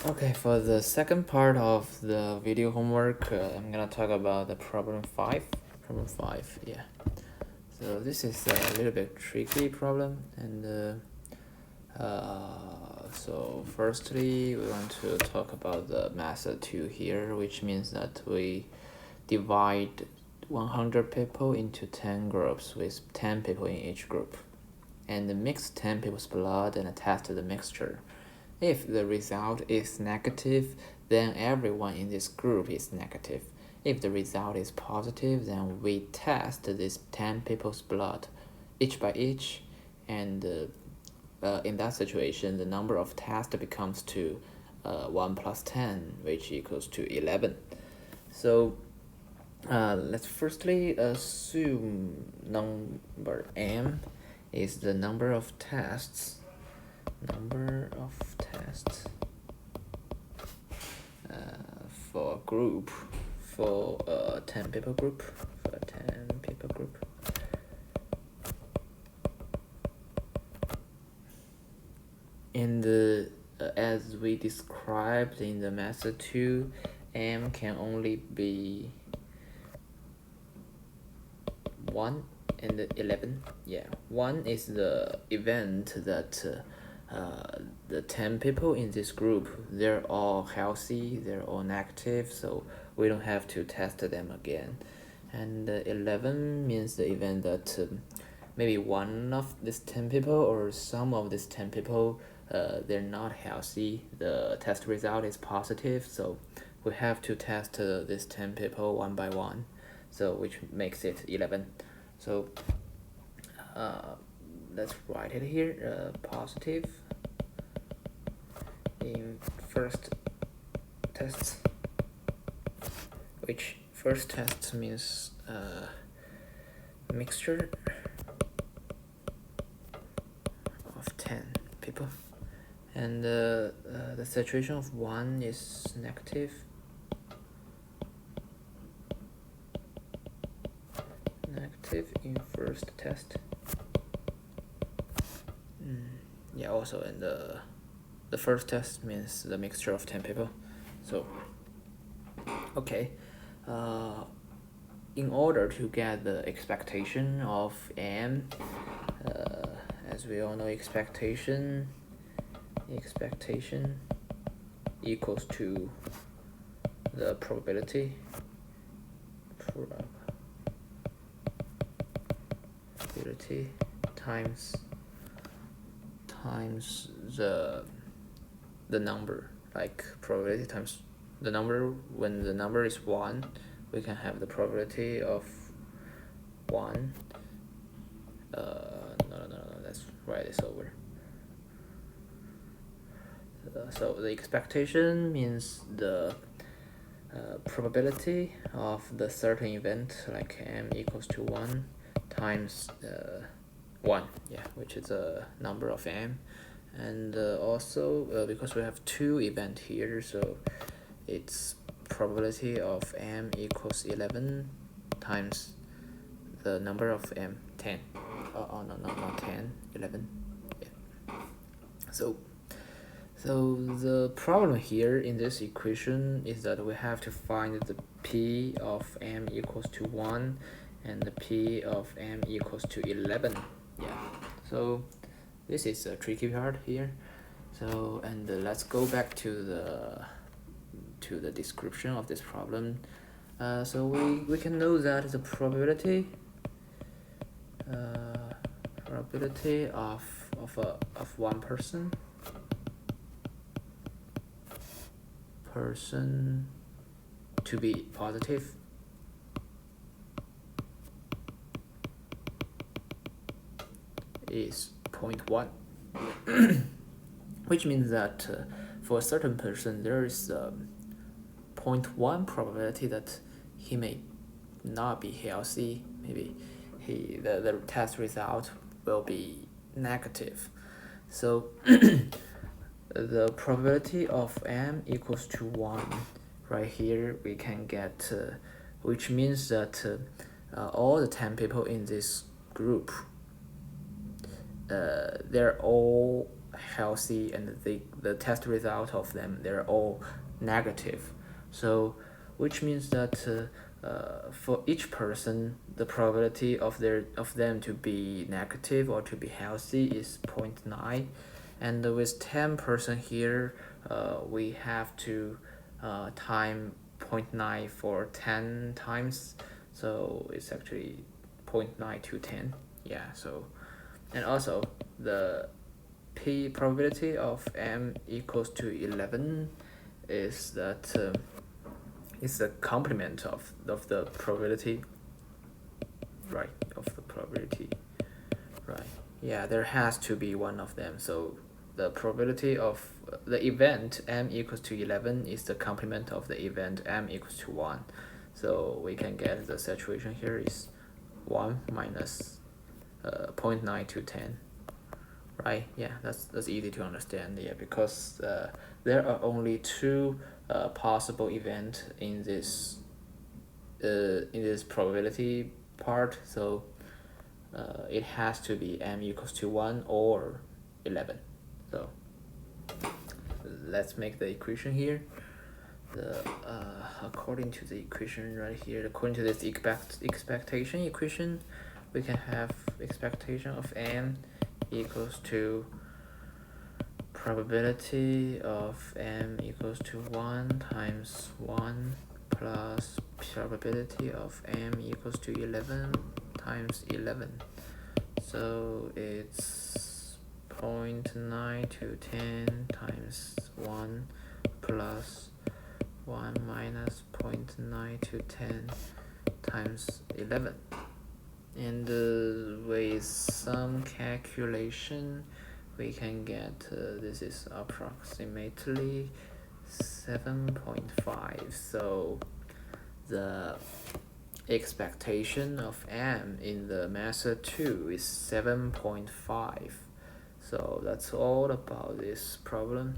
Okay, for the second part of the video homework, I'm gonna talk about the problem 5. Problem 5, yeah. So this is a little bit tricky problem, and so firstly we want to talk about the method 2 here, which means that we divide 100 people into 10 groups with 10 people in each group, and mix 10 people's blood and test the mixture. If the result is negative, then everyone in this group is negative. If the result is positive, then we test these 10 people's blood, each by each, and in that situation, the number of tests becomes to 1 plus 10, which equals to 11. So let's firstly assume number m is the number of tests for a group, for a 10 people group, and as we described in the method 2, m can only be 1 and 11. Yeah, 1 is the event that the 10 people in this group, they're all healthy, they're all negative, so we don't have to test them again. And 11 means the event that maybe one of these 10 people or some of these 10 people, they're not healthy, the test result is positive, so we have to test these 10 people one by one, so which makes it 11. So let's write it here, positive in first test, which first test means mixture of 10 people, and the saturation of 1 is negative, in first test. Yeah, also in the first test means the mixture of 10 people. So okay, in order to get the expectation of m, as we all know, expectation equals to the probability times the number, like probability times the number. When the number is 1, we can have the probability of 1. No, let's write this over. So the expectation means the probability of the certain event, like m equals to 1 times 1, yeah, which is a number of m. And also because we have 2 events here, so it's probability of m equals 11 times the number of m, 10. No, not 10, 11. Yeah. So the problem here in this equation is that we have to find the p of m equals to 1 and the p of m equals to 11. Yeah, so this is a tricky part here. So, and let's go back to the description of this problem. So we can know that the probability of one person to be positive is 0.1, which means that for a certain person there is a 0.1 probability that he may not be healthy. Maybe the test result will be negative. So the probability of m equals to 1 right here we can get, which means that all the 10 people in this group, they're all healthy, and the test result of them, they're all negative. So which means that for each person, the probability of them to be negative or to be healthy is 0.9, and with 10% here, we have to time 0.9 for 10 times, so it's actually 0.9 to 10. Yeah, so, and also the p probability of m equals to 11 is that is the complement of the probability, right, of the probability, right? Yeah, there has to be one of them. So the probability of the event m equals to 11 is the complement of the event m equals to 1. So we can get the saturation here is 1 minus 0.9 to 10, right? Yeah, that's easy to understand. Yeah, because there are only two possible events in this probability part, so it has to be m equals to 1 or 11. So let's make the equation here. The according to the equation right here, according to this expectation equation, we can have expectation of m equals to probability of m equals to 1 times 1 plus probability of m equals to 11 times 11. So it's 0.9 to 10 times 1 plus 1 minus 0.9 to 10 times 11. And with some calculation, we can get this is approximately 7.5. So the expectation of m in the method 2 is 7.5. So that's all about this problem.